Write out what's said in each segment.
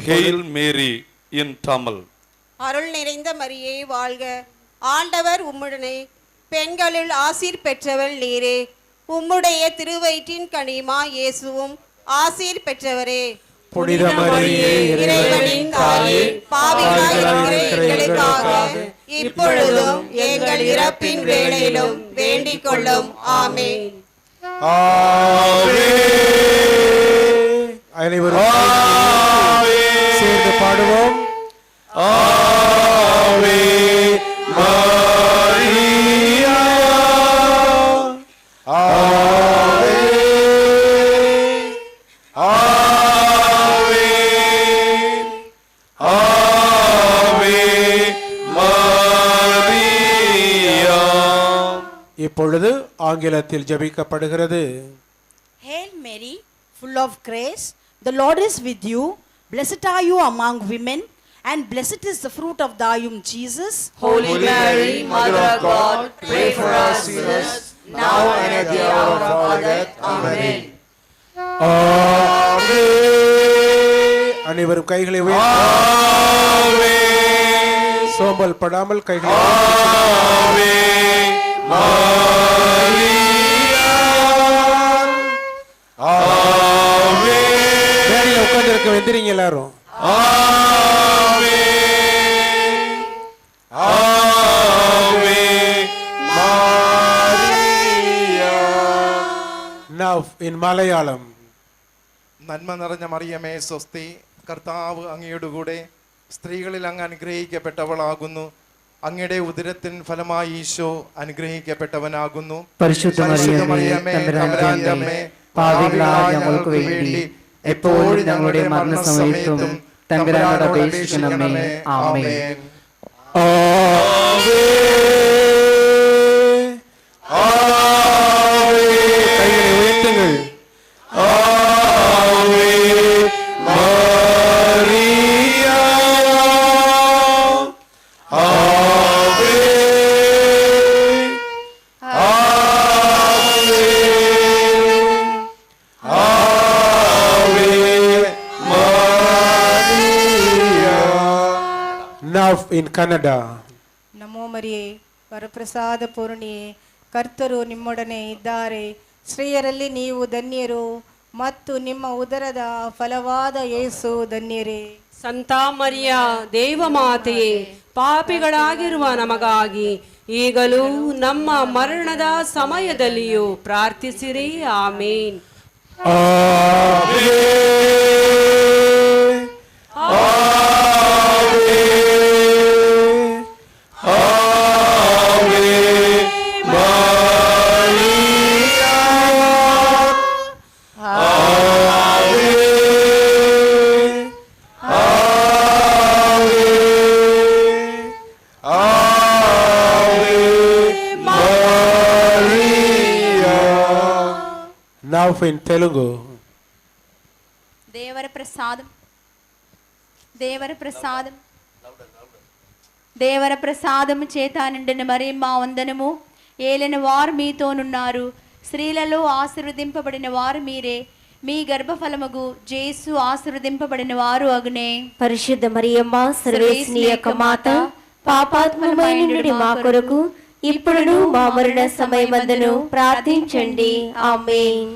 Hail Mary in Tamil. அருள் நிறைந்த மரியே வாழ்க, ஆண்டவர் உம்முடனே, பெண்களுள் ஆசீர் பெற்றவள் நீரே, உம்முடைய திருவயிற்றின் கனிமா இயேசுவும் ஆசீர் பெற்றவரே. புனித மரியே, இறைவனின் தாயே, பாவிகளாயிருக்கிற எங்களுக்காக இப்பொழுதும் எங்கள் இறப்பின் வேளையிலும் வேண்டிக் கொள்ளும். ஆமென். அனைவரும் சேர்ந்து பாடுவோம். ஆவே மரியா, ஆவே ஆவே ஆவே மரியா. இப்பொழுது ஆங்கிலத்தில் ஜெபிக்கப்படுகிறது. Hail Mary, full of grace, the Lord is with you. Blessed are you among women, and blessed is the fruit of thy womb, Jesus. Holy Mary, Mother of God, pray for us sinners, now and at the hour of our death. Amen. அனைவரும் கைகளை உயர்த்தி சோம்பல் படாமல் கைகளை உட்கார்ந்து வந்துறீங்க எல்லாரும். Now in Malayalam. നന്മ നിറഞ്ഞ മറിയമേ സ്വസ്തി, കർത്താവ് അങ്ങയുടെ കൂടെ സ്ത്രീകളിൽ അങ്ങ് അനുഗ്രഹിക്കപ്പെട്ടവളാകുന്നു. അങ്ങയുടെ ഉദരത്തിൻ ഫലമായി ഈശോ അനുഗ്രഹിക്കപ്പെട്ടവനാകുന്നു. പരിശുദ്ധ മറിയമേ, തമ്പുരാന്റെ അമ്മേ, പാപികളായ ഞങ്ങൾക്ക് വേണ്ടി എപ്പോഴും ഞങ്ങളുടെ മരണസമയത്തും തമ്പുരാനോട് അപേക്ഷിക്കണമേ. ആമേൻ. In Canada. ನಮೋ ಮರಿಯೇ, ವರಪ್ರಸಾದ ಪೂರ್ಣಿಯೇ, ಕರ್ತರು ನಿಮ್ಮೊಡನೆ ಇದ್ದಾರೆ. ಸ್ತ್ರೀಯರಲ್ಲಿ ನೀವು ಧನ್ಯರು, ಮತ್ತು ನಿಮ್ಮ ಉದರದ ಫಲವಾದ ಯೇಸು ಧನ್ಯರೇ. ಸಂತ ಮರಿಯ ದೇವಮಾತೆಯೇ, ಪಾಪಿಗಳಾಗಿರುವ ನಮಗಾಗಿ ಈಗಲೂ ನಮ್ಮ ಮರಣದ ಸಮಯದಲ್ಲಿಯೂ ಪ್ರಾರ್ಥಿಸಿರಿ. ಆಮೇನ್. Now in Telugu. దేవర ప్రసాదం దేవర ప్రసాదం దేవర ప్రసాదము చేత నిండిన మరియమ్మ వందనము. ఏలిన వారు మీతోనున్నారు, స్త్రీలలో ఆశీర్వదింపబడిన వారు మీరే, మీ గర్భఫలముగు జేసు ఆశీర్వదింపబడిన వారు అగునే. పరిశుద్ధ మరియమ్మ, సర్వేశ్వరి యొక్క మాత, పాపాత్మమైన నుండి మా కొరకు ఇప్పుడును మా మరణ సమయమందును ప్రార్థించండి. ఆమేన్.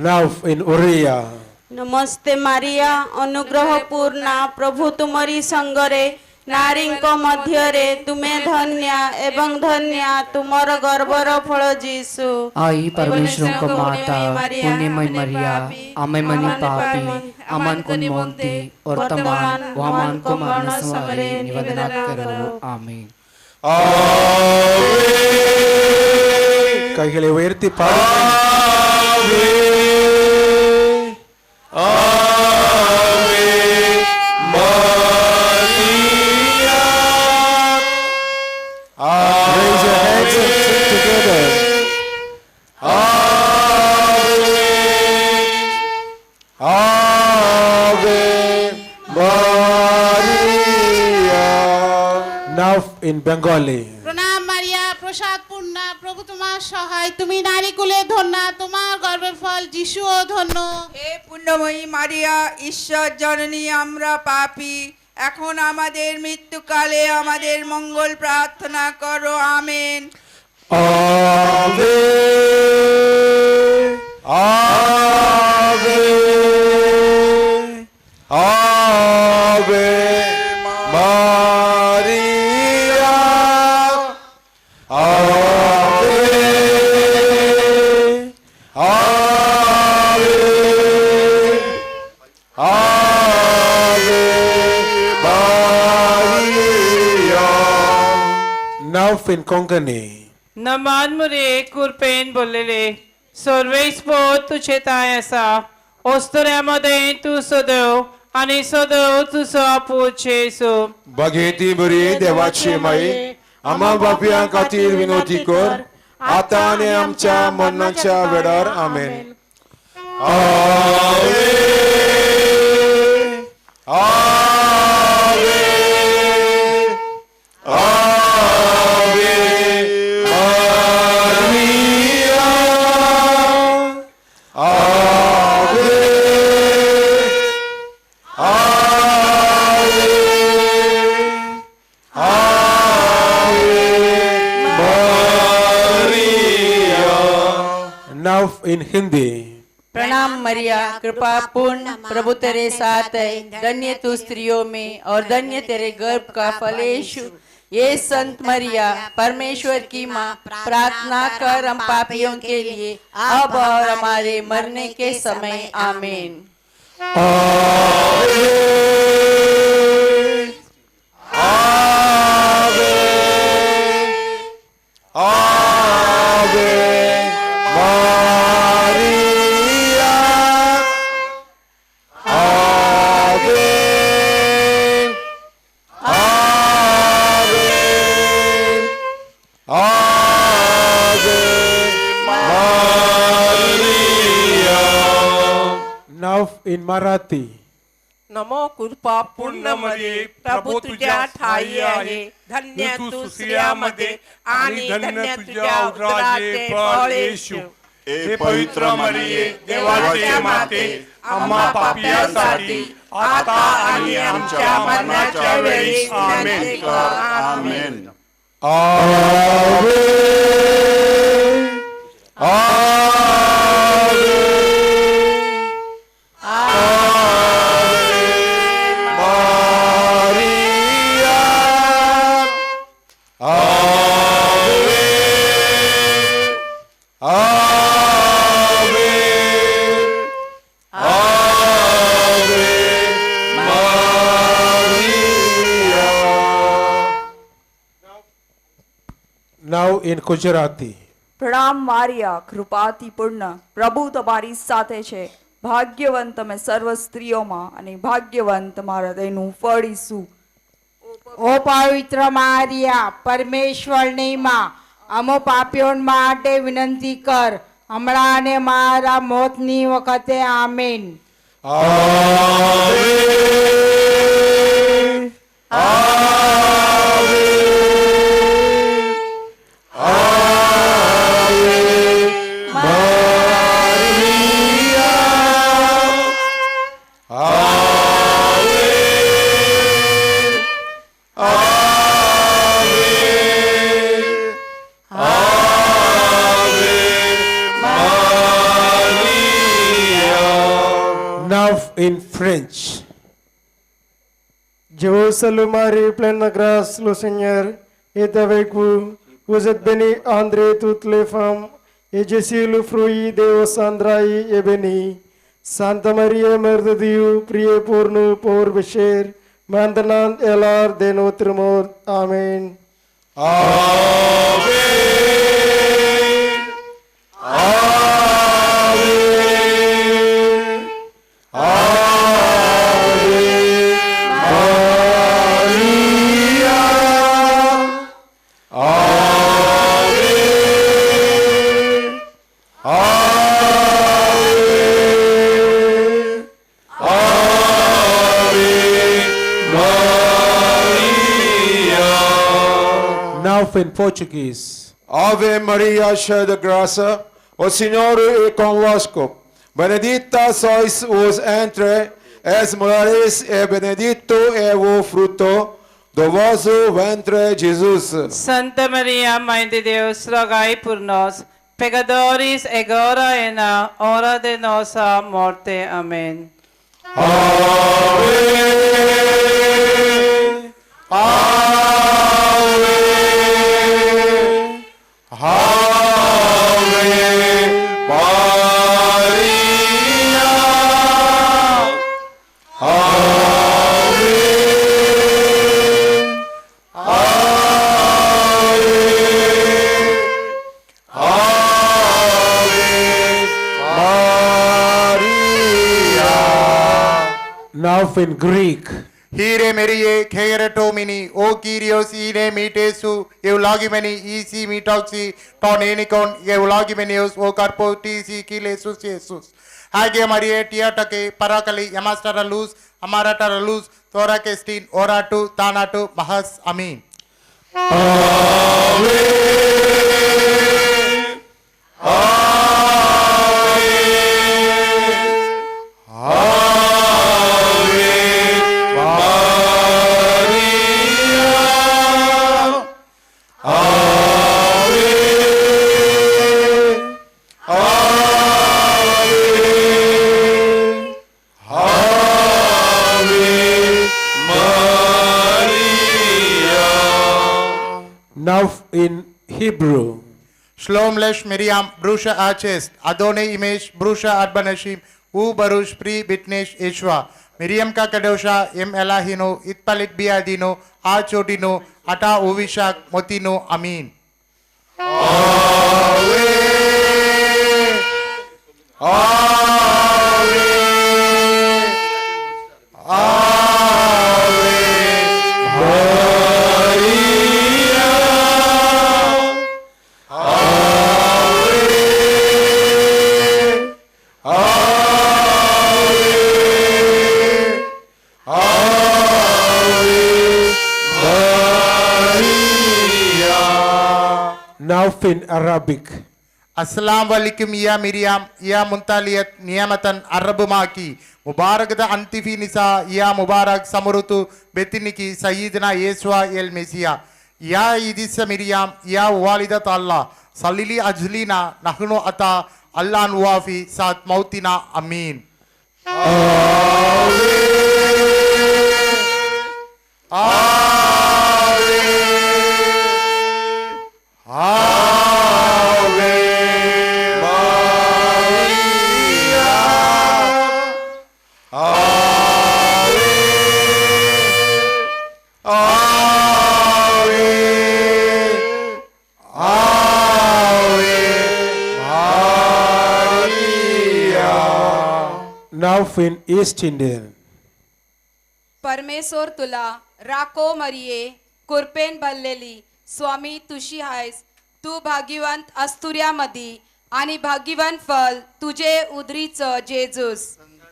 Now in Uriya. नमस्ते मारिया अनुग्रह पूर्णा प्रभु तुमरी संगरे नारीଙ୍କ ମଧ୍ୟରେ ତୁମେ ଧନ୍ୟ ଏବଂ ଧନ୍ୟ ତୁମର ଗର୍ଭର ଫଳ ଯୀଶୁ। आई परमेश्वर को माता पुण्यमय मरिया आमे मनी पापी अमन को मोक्ति वर्तमान वामन को मरण समय निवेदन करो आमीन। கைகளை உயர்த்தி பாடுங்கள். Raise your hands and sing together. Ave Maria. Now in Bengali. প্রণাম মারিয়া প্রসাদ পূর্ণা প্রভু তোমার সহায় তুমি নারী কুলে ধন্য তোমার গর্ভের ফল যিশুও ধন্য। হে পুণ্যময়ী মারিয়া ঈশ্বর জননী আমরা পাপী এখন আমাদের মৃত্যুকালে আমাদের মঙ্গল প্রার্থনা করো amen. Ave Ave Ave Maria Ave Ave Ave Maria. Now in Konkani. नमान मुरे कुरपेन बोलले सर्वेस पो तुझे तायसा ओस्तऱ्यामध्ये तू सदव आणि सदव तुझा पोचेसो बघेती बरी देवाची माई आम्हा बापियां खातीर विनोदी कर आता आणि आमच्या मरणाच्या वेळार आमेन. आवे आवे आवे Maria Ave Ave Ave Maria. Now in Hindi. प्रणाम मरिया कृपा पूर्ण प्रभु तेरे साथ है धन्य तू स्त्रियों में और धन्य तेरे गर्भ का फल यीशु। ये संत मरिया परमेश्वर की माँ प्रार्थना कर हम पापियों के लिए अब और हमारे मरने के समय आमीन। Ave Ave Ave Maria Ave Ave Ave Maria. Now in Marathi. नमो कृपा पूर्ण मरिये प्रभु तुझ्या ठाई आहे धन्य तू स्त्रियांमध्ये आणि धन्य तुझ्या उदराचे फळ येशू. हे पवित्र मरिये देवाचे माते आम्हा पापियांसाठी आता आणि आमच्या मरणाच्या वेळी आमेन. आमेन. आवे आवे Maria Ave Ave Ave Maria. Now in Gujarati. પ્રણામ મારિયા કૃપાથી પૂર્ણ પ્રભુ તમારી સાથે છે ભાગ્યવંત તમે સર્વ સ્ત્રીઓમાં અને ભાગ્યવંત તમારા હૃદયનું ફળ ઈસુ. ઓ પવિત્ર મારિયા પરમેશ્વરની માં અમો પાપીઓ માટે વિનંતી કર હમણાં અને મારા મોતની વખતે આમીન. Ave Ave Ave Maria Ave Ave Ave Maria. Now in French. Je vous salue Marie, pleine de grâce, le Seigneur est avec vous. Vous êtes bénie entre toutes les femmes, et Jésus, le fruit de vos entrailles, est béni. Sainte Marie, Mère de Dieu, priez pour nous pauvres pécheurs, maintenant et à l'heure de notre mort. Amen. Now in Portuguese. Ave Maria, cheia de graça, o Senhor é convosco. Benedita sois vos entre as mulheres, e benedito é o fruto do vosso ventre, Jesus. Santa Maria, Mãe de Deus, rogai por nós, pecadores, agora e na hora de nossa morte. Amém. Now in Greek. Hire Marie, Keretomini, O Kyrios, Ine Mitesu, Eulogimeni, Isi Mitoxi, Tonenicon, Eulogimenius, O Carpotisi, Kilesus Jesus. Hage Maria, Tiatake, Paracali, Yamastara Luz, Amaratara Luz, Thora Kestin, Oratu, Tanatu, Mahas, Amin. Now in Hebrew. Shalom Lesh Miriam, Brusha Achest, Adone Imesh, Brusha Adbanashim, U Barush Pri Bitnesh Ishwa, Miriam Ka Kadosha, M Elahino, Itpalit Biadino, A Chodino, Ata Uvishak, Motino, Amin. Now in Arabic. Assalamu alaikum ya Miriam, ya Muntaliyat, Niyamatan Arabumaki, Mubarakata Antifi Nisa, ya Mubarak Samurutu, Betiniki, Sayyidina Yeswa el Messiah, ya Idisa Miriam, ya Walidat Allah, Salili Ajlina, Nahnu Ata, Allah Nuwafi, Sat Mautina, Amin. Now in East Indian. परमेश्वर तुला राखो मरिये कुरपेन भरलेली स्वामी तुशी आहेस तू भाग्यवंत अस्तुर्यामध्ये आणि भाग्यवान फल तुझे उदरीचं जेजूस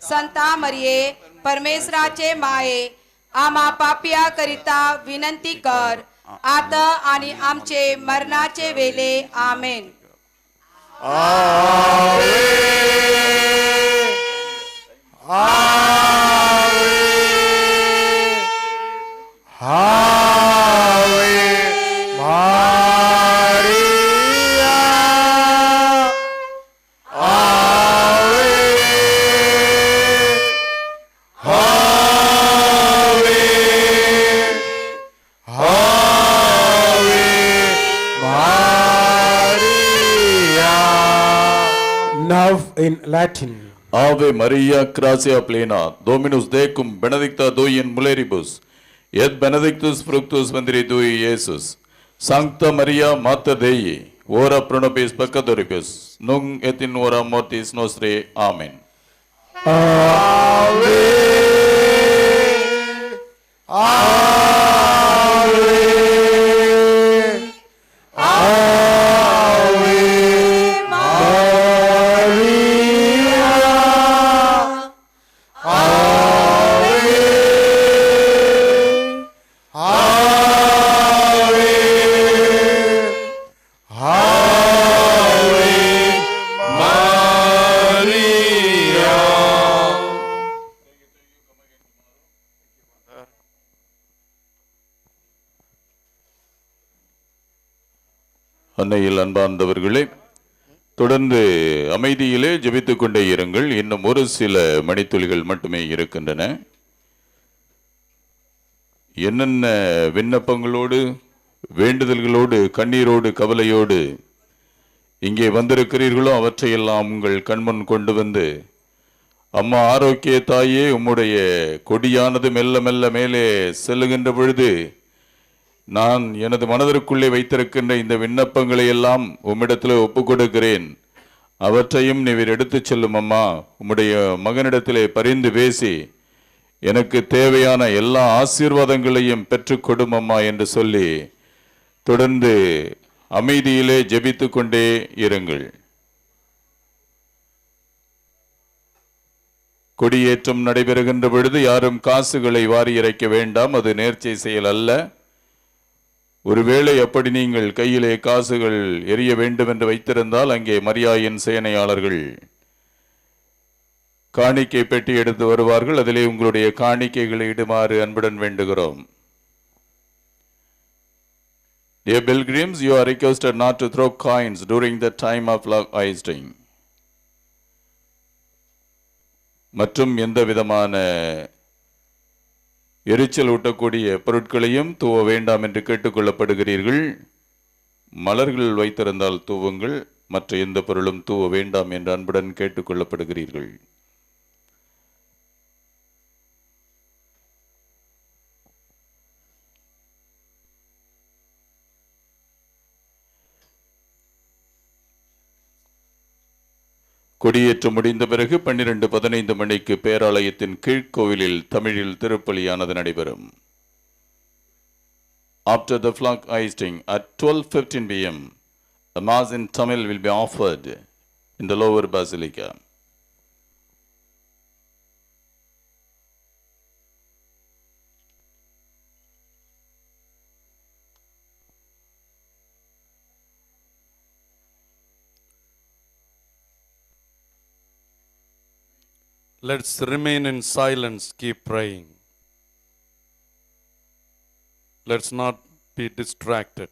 संता मरिये परमेश्वराचे माये आम्हा पापिया करिता विनंती कर आता आणि आमचे मरणाचे वेळे आमेन. in Latin. Ave Maria, gratia plena, Dominus tecum, benedicta tu in mulieribus, et benedictus fructus ventris tui, Iesus. Sancta Maria, Mater Dei, ora pro nobis peccatoribus, nunc et in hora mortis nostrae. Amen. Ave, Ave, Ave Maria, Ave, Ave, Ave Maria. அன்னையில் அன்பார்ந்தவர்களே, தொடர்ந்து அமைதியிலே ஜெபித்துக் கொண்டே இருங்கள். இன்னும் ஒரு சில மணித்துளிகள் மட்டுமே இருக்கின்றன. என்னென்ன விண்ணப்பங்களோடு, வேண்டுதல்களோடு, கண்ணீரோடு, கவலையோடு இங்கே வந்திருக்கிறீர்களோ அவற்றையெல்லாம் உங்கள் கண்முன் கொண்டு வந்து, அம்மா ஆரோக்கிய தாயே, உம்முடைய கொடியானது மெல்ல மெல்ல மேலே செல்லுகின்ற பொழுது நான் எனது மனதிற்குள்ளே வைத்திருக்கின்ற இந்த விண்ணப்பங்களை எல்லாம் உம்மிடத்தில் ஒப்புக் கொடுக்கிறேன். அவற்றையும் நீர் எடுத்துச் செல்லும் அம்மா. உம்முடைய மகனிடத்திலே பரிந்து பேசி எனக்கு தேவையான எல்லா ஆசீர்வாதங்களையும் பெற்றுக் கொடும் அம்மா என்று சொல்லி தொடர்ந்து அமைதியிலே ஜெபித்து கொண்டே இருங்கள். கொடியேற்றம் நடைபெறுகின்ற பொழுது யாரும் காசுகளை வாரி இறைக்க வேண்டாம். அது நேர்ச்சை செயல் அல்ல. ஒருவேளை அப்படி நீங்கள் கையிலே காசுகள் எரிய வேண்டும் என்று வைத்திருந்தால் அங்கே மரியாயின் சேனையாளர்கள் காணிக்கை பெட்டி எடுத்து வருவார்கள். அதிலே உங்களுடைய காணிக்கைகளை இடுமாறு அன்புடன் வேண்டுகிறோம். Dear pilgrims, you are requested not to throw coins during the time of love hoisting. மற்றும் எந்த விதமான எரிச்சல் ஊட்டக்கூடிய பொருட்களையும் தூவ வேண்டாம் என்று கேட்டுக்கொள்ளப்படுகிறீர்கள். மலர்கள் வைத்திருந்தால் தூவுங்கள், மற்ற எந்த பொருளும் தூவ வேண்டாம் என்று அன்புடன் கேட்டுக்கொள்ளப்படுகிறீர்கள். கொடியேற்றம் முடிந்த பிறகு 12:15 மணிக்கு பேராலயத்தின் கீழ்கோவிலில் தமிழில் திருப்பலியானது நடைபெறும். After the flag hoisting at 12:15 p.m., a mass in Tamil will be offered in the lower basilica. Let's remain in silence, keep praying. Let's not be distracted.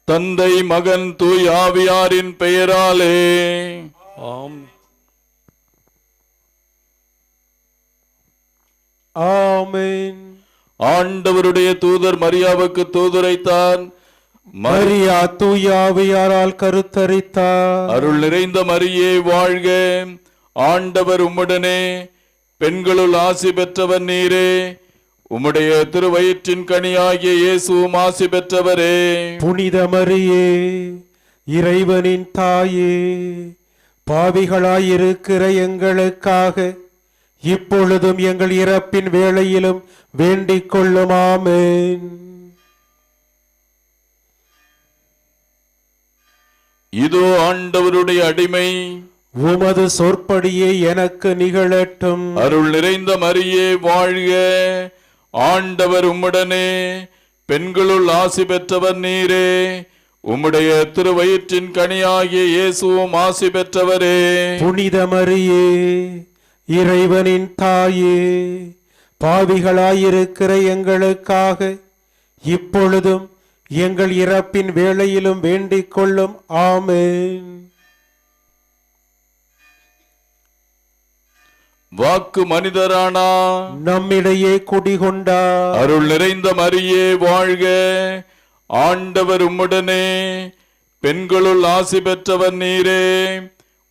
தந்தை மகன் தூய் ஆவியாரின் பெயராலே ஆமென். ஆண்டவருடைய தூதர் மரியாவுக்கு தூதுரைத்தான். மரியா தூய ஆவியாரால் கருத்தரித்தார். அருள் நிறைந்த மரியே வாழ்க, ஆண்டவர் உம்முடனே, பெண்களுள் ஆசி பெற்றவர் நீரே, உம்முடைய திருவயிற்றின் கனியாகிய இயேசுவும் ஆசி பெற்றவரே. புனித மரியே, இறைவனின் தாயே, பாவிகளாயிருக்கிற எங்களுக்காக இப்பொழுதும் எங்கள் இறப்பின் வேளையிலும் வேண்டிக் கொள்ளும். ஆமென். இதோ ஆண்டவருடைய அடிமை, உமது சொற்படியே எனக்கு நிகழட்டும். அருள் நிறைந்த மரியே வாழ்க. ஆண்டவர் உம்முடனே, பெண்களுள் ஆசி பெற்றவர் நீரே. உம்முடைய திருவயிற்றின் கனியாகிய இயேசுவும் ஆசி பெற்றவரே. புனித மரியே, இறைவனின் தாயே, பாவிகளாயிருக்கிற எங்களுக்காக இப்பொழுதும் எங்கள் இறப்பின் வேளையிலும் வேண்டிக் கொள்ளும். ஆமென். வாக்கு மனிதரானா, நம்மிடையே குடிகொண்டார். அருள் நிறைந்த மரியே வாழ்க. ஆண்டவர் உம்முடனே, பெண்களுள் ஆசி பெற்றவர் நீரே.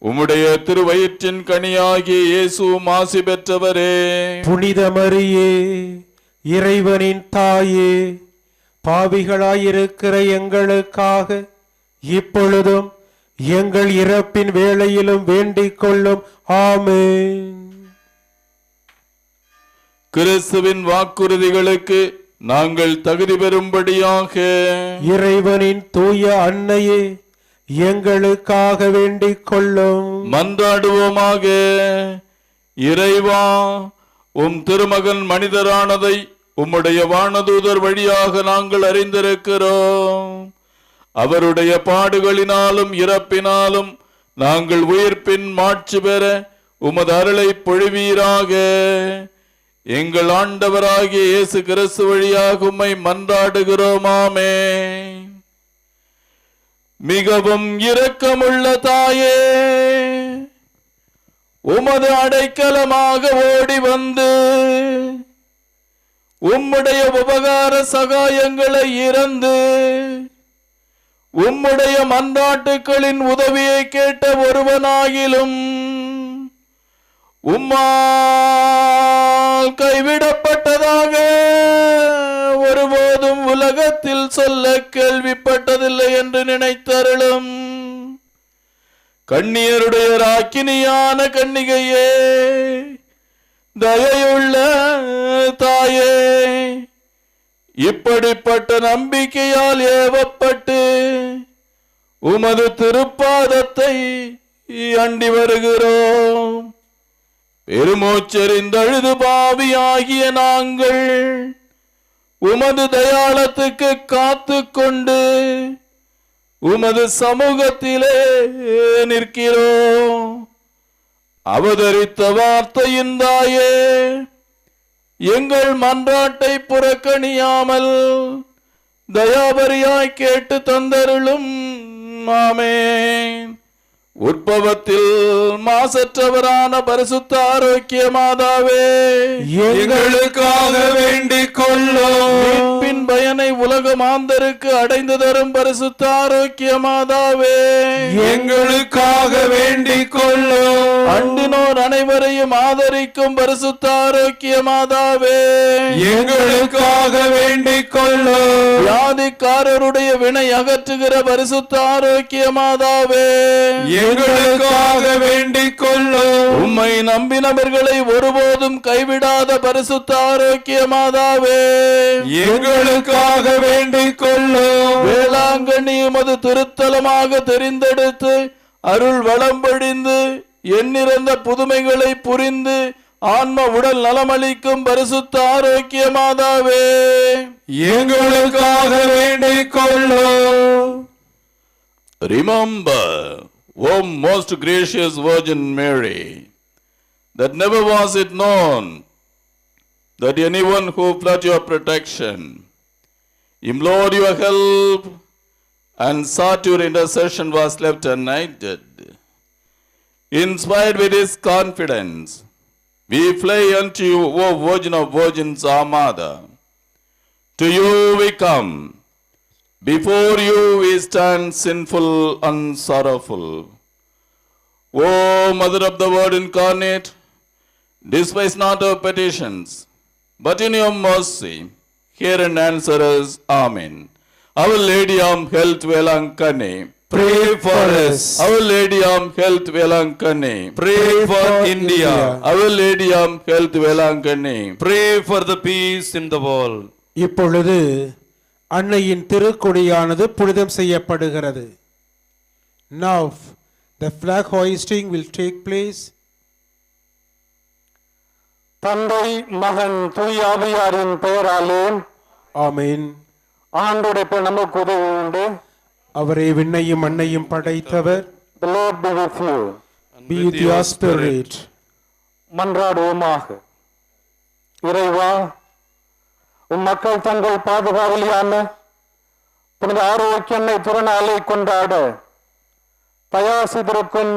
உம்முடைய திருவயிற்றின் கனியாகிய இயேசுவும் ஆசி பெற்றவரே. புனித மரியே, இறைவனின் தாயே, பாவிகளாயிருக்கிற எங்களுக்காக இப்பொழுதும் எங்கள் இறப்பின் வேளையிலும் வேண்டிக் கொள்ளும். ஆமென். கிறிஸ்துவின் வாக்குறுதிகளுக்கு நாங்கள் தகுதி பெறும்படியாக இறைவனின் தூய அன்னையே, எங்களுக்காக வேண்டிக் கொள்ளும். மன்றாடுவோமாக. இறைவா, உம் திருமகன் மனிதரானதை உம்முடைய வானதூதர் வழியாக நாங்கள் அறிந்திருக்கிறோம். அவருடைய பாடுகளினாலும் இறப்பினாலும் நாங்கள் உயிர்ப்பின் மாட்சி பெற உமது அருளை பொழிவீராக. எங்கள் ஆண்டவராகிய இயேசு கிறிஸ்து வழியாக உம்மை மன்றாடுகிறோம். ஆமென். மிகவும் இரக்கமுள்ள தாயே, உமது அடைக்கலமாக ஓடி வந்து உம்முடைய உபகார சகாயங்களை இறந்து உம்முடைய மன்றாட்டுக்களின் உதவியை கேட்ட ஒருவனாகிலும் உம்மால் கைவிடப்பட்டதாக ஒருபோதும் உலகத்தில் சொல்ல கேள்விப்பட்டதில்லை என்று நினைத்தருளும். கன்னியருடைய ராக்கினியான கன்னிகையே, தயையுள்ள தாயே, இப்படிப்பட்ட நம்பிக்கையால் ஏவப்பட்டு உமது திருப்பாதத்தை அண்டி வருகிறோம். பெருமூச்செறிந்தழுது பாவியாகிய நாங்கள் உமது தயாளத்துக்கு காத்து கொண்டு உமது சமூகத்திலே நிற்கிறோம். அவதரித்த வார்த்தையின் தாயே, எங்கள் மன்றாட்டை புறக்கணியாமல் தயாபரியாய் கேட்டு தந்தருளும். ஆமென். உற்பவத்தில் மாசற்றவரான பரிசுத்த ஆரோக்கிய மாதாவே, எங்களுக்காக வேண்டிக் கொள்ளும். மீட்பின் பயனை உலக மாந்தருக்கு அடைந்து தரும் பரிசுத்த ஆரோக்கிய மாதாவே, எங்களுக்காக வேண்டிக் கொள்ளும். அண்டினோர் அனைவரையும் ஆதரிக்கும் பரிசுத்த ஆரோக்கிய மாதாவே, எங்களுக்காக வேண்டிக் கொள்ளும். வியாதிக்காரருடைய வினை அகற்றுகிற பரிசுத்த ஆரோக்கிய மாதாவே, எங்களுக்காக வேண்டிக் கொள்ளும். உம்மை நம்பினவர்களை ஒருபோதும் கைவிடாத பரிசுத்த ஆரோக்கிய மாதாவே, எங்களுக்காக வேண்டிக் கொள்ளும். வேளாங்கண்ணி உமது திருத்தலமாக தெரிந்தெடுத்து அருள் வளம் பொழிந்து எண்ணிறந்த புதுமைகளை புரிந்து ஆன்ம உடல் நலமளிக்கும் பரிசுத்த ஆரோக்கிய மாதாவே, எங்களுக்காக வேண்டிக் கொள்ளும். Remember, O most gracious Virgin Mary, that never was it known that anyone who fled your protection, implored your help, and sought your intercession was left united. Inspired with this confidence, we fly unto you, O Virgin of Virgins, our Mother. To you we come. Before you we stand sinful and sorrowful. O Mother of the Word incarnate, despise not our petitions, but in your mercy hear and answer us. Amen. Our Lady of Health Velankane, Pray for us. Our Lady of Health Velankanni. Pray for India. Our Lady of Health Velankanni. Pray for the peace in the world. இப்பொழுது அன்னையின் திருக்கொடியானது புனிதம் செய்யப்படுகிறது. Now the flag hoisting will take place. தந்தை மகன் தூய ஆவியாரின் பெயராலே ஆமென். ஆண்டவருடைய நமக்கு உதவி உண்டு. அவரே விண்ணையும் மண்ணையும் படைத்தவர். The Lord be with you. Be with your spirit. மன்றாடுவோமாக. இறைவா, உம் மக்கள் தங்கள் பாதுகாவலியான புனித ஆரோக்கியனை திருநாளை கொண்டாட தயாசித்திருக்கும்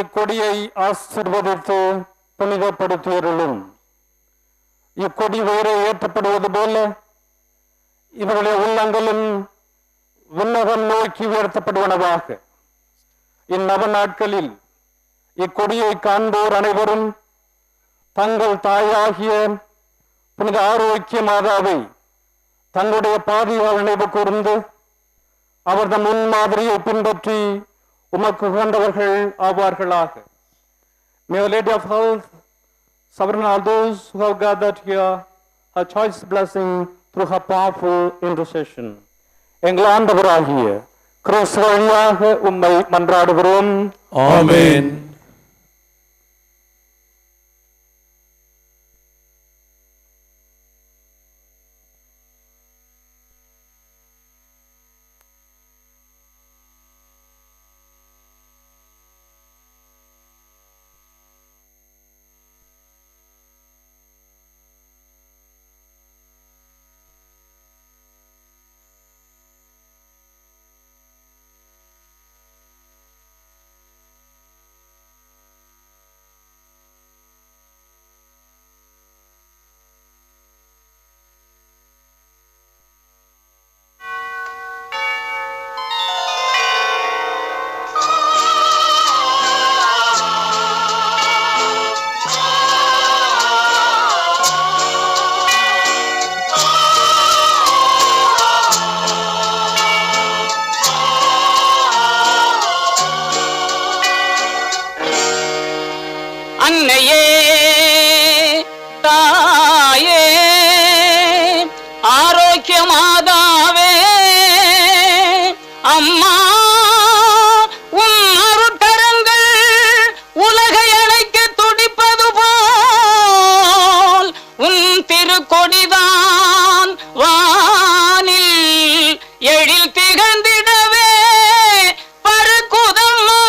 இக்கொடியை ஆசீர்வதித்து புனிதப்படுத்தியருளும். இக்கொடி வேறு ஏற்றப்படுவது போல இவருடைய உள்ளங்களும் விண்ணகம் நோக்கி உயர்த்தப்படுவனவாக. இந்நவ நாட்களில் இக்கொடியை காண்போர் அனைவரும் தங்கள் தாயாகிய புனித ஆரோக்கிய மாதாவை தங்களுடைய பாதுகாவல் நினைவு கூர்ந்து அவரது முன்மாதிரியை பின்பற்றி உமக்கு உகந்தவர்கள் ஆவார்களாக. May the Lady of Health sovereign all those who have gathered here her choice blessing through her powerful intercession. எங்கள் ஆண்டவராகிய கிறிஸ்து வழியாக உம்மை மன்றாடுகிறோம். ஆமென். அன்னையே தாயே ஆரோக்கிய மாதாவே அம்மா உன் அருட்கரங்கள் உலகை அழைக்க துடிப்பது போல் உன் திருக்கொடிதான் வானில் எழில் திகழ்ந்திடவே பருக்குதம்மா.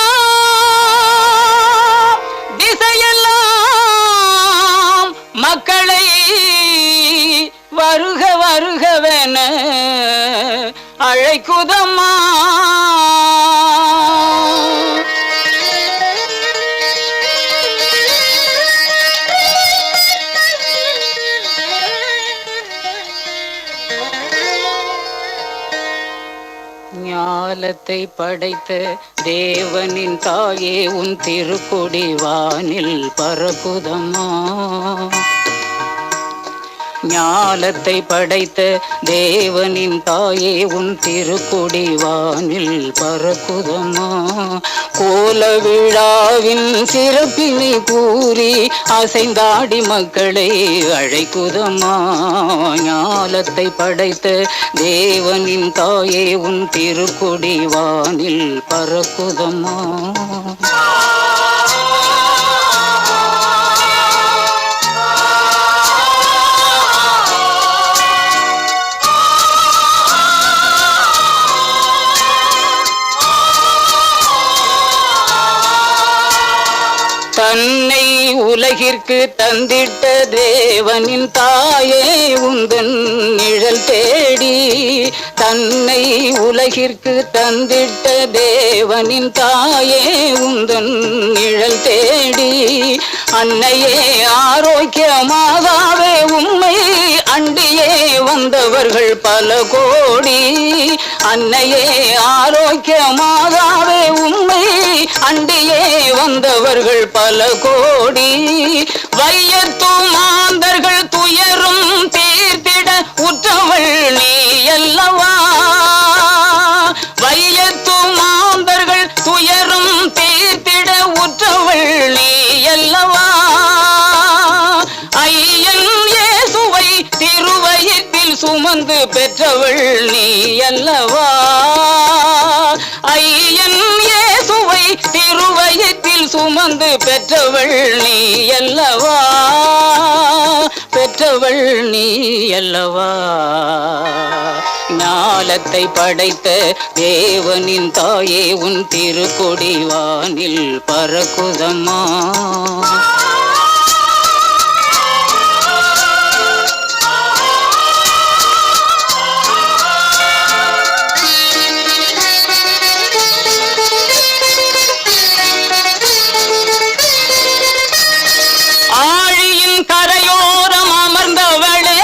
திசையெல்லாம் மக்களை வருக வருகவென அழைக்குதம்மா. ஞாலத்தை படைத்த தேவனின் தாயே உன் திருக்கொடி வானில் பறக்குதம்மா. ஞாலத்தை படைத்த தேவனின் தாயே உன் திருக்கொடி வானில் பறக்குதம்மா. கோல விழாவின் சிறப்பினை கூறி அசைந்தாடி மக்களை அழைக்குதம்மா. ஞாலத்தை படைத்த தேவனின் தாயே உன் திருக்கொடி வானில் பறக்குதம்மா. தன்னை உலகிற்கு தந்திட்ட தேவனின் தாயே உந்தன் நிழல் தேடி. தன்னை உலகிற்கு தந்திட்ட தேவனின் தாயே உந்தன் நிழல் தேடி. அன்னையே ஆரோக்கிய மாதாவே உம்மை அண்டியே வந்தவர்கள் பல கோடி. அன்னையே ஆரோக்கிய மாதாவே உம்மை அண்டியே வந்தவர்கள் பல கோடி. வையத்து மாந்தர்கள் துயரும் தீர்த்திட உற்றவள் நீ அல்லவா. வையத்து சுமந்து பெற்றவள் நீ அல்லவா ஐயன் இயேசுவை திருவயிற்றில் சுமந்து பெற்றவள் நீ அல்லவா பெற்றவள் நீ அல்லவா ஞாலத்தை படைத்த தேவனின் தாயே உன் திருக்கொடி வானில் பறக்குதம்மா ஆழியின் கரையோரம் அமர்ந்தவளே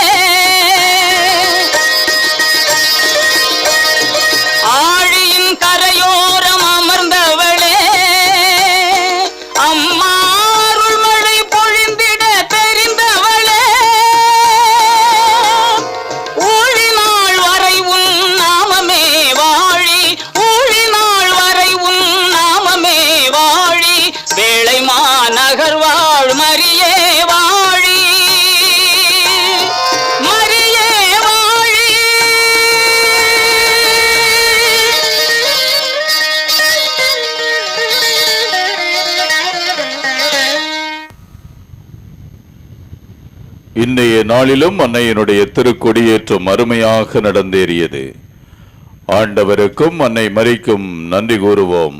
ஆழியின் கரையோரம் அமர்ந்தவளே அம்மா அருள் மழை பொழிந்திட தெரிந்தவளே ஊழி நாள் வரை உன் நாமமே வாழி ஊழி நாள் வரை உன் நாமமே வாழி வேளை மாநகர் வாழ் மரியே வாழி மரியே வாழி இன்றைய நாளிலும் அன்னையினுடைய திருக்கொடியேற்றம் அருமையாக நடந்தேறியது. ஆண்டவருக்கும் அன்னை மரிக்கும் நன்றி கூறுவோம்.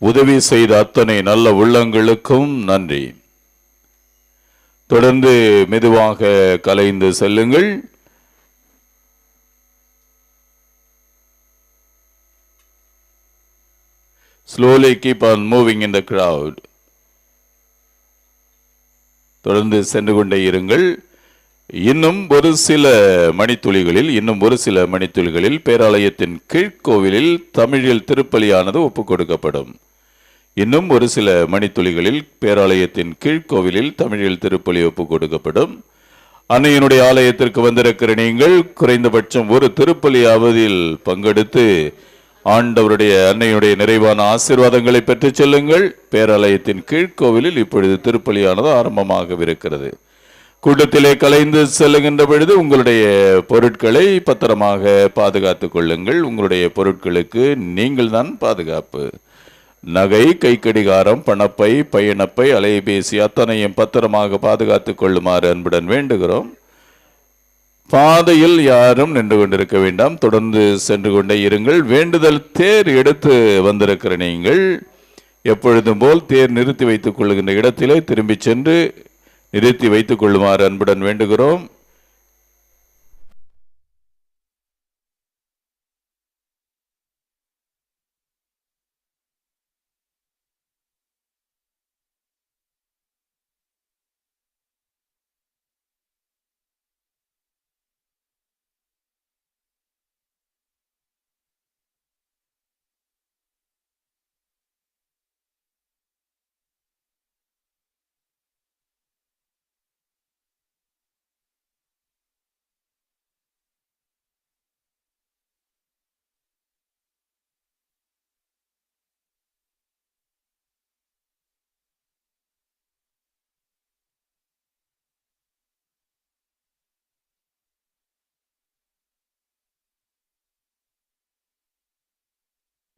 உதவி செய்த அத்தனை நல்ல உள்ளங்களுக்கும் நன்றி. தொடர்ந்து மெதுவாக கலைந்து செல்லுங்கள். Slowly keep on moving in the crowd. தொடர்ந்து சென்று கொண்டே இருங்கள். இன்னும் ஒரு சில மணித்துளிகளில் பேராலயத்தின் கீழ்கோவிலில் தமிழில் திருப்பலியானது ஒப்புக் கொடுக்கப்படும். இன்னும் ஒரு சில மணித்துளிகளில் பேராலயத்தின் கீழ்கோவிலில் தமிழில் திருப்பலி ஒப்புக் கொடுக்கப்படும். அன்னையினுடைய ஆலயத்திற்கு வந்திருக்கிற நீங்கள் குறைந்தபட்சம் ஒரு திருப்பலியாவதில் பங்கெடுத்து ஆண்டவருடைய அன்னையுடைய நிறைவான ஆசீர்வாதங்களை பெற்று செல்லுங்கள். பேராலயத்தின் கீழ்கோவிலில் இப்பொழுது திருப்பலியானது ஆரம்பமாகவிருக்கிறது. கூட்டத்திலே கலைந்து செல்லுகின்ற பொழுது உங்களுடைய பொருட்களை பத்திரமாக பாதுகாத்துக் கொள்ளுங்கள். உங்களுடைய பொருட்களுக்கு நீங்கள் தான் பாதுகாப்பு. நகை, கைக்கடிகாரம், பணப்பை, பயணப்பை, அலைபேசி அத்தனையும் பத்திரமாக பாதுகாத்துக் கொள்ளுமாறு அன்புடன் வேண்டுகிறோம். பாதையில் யாரும் நின்று கொண்டிருக்க வேண்டாம். தொடர்ந்து சென்று கொண்டே இருங்கள். வேண்டுதல் தேர் எடுத்து வந்திருக்கிற நீங்கள் எப்பொழுதும் போல் தேர் நிறுத்தி வைத்துக் கொள்ளுகின்ற இடத்திலே திரும்பி சென்று நிறுத்தி வைத்துக் கொள்ளுமாறு அன்புடன் வேண்டுகிறோம்.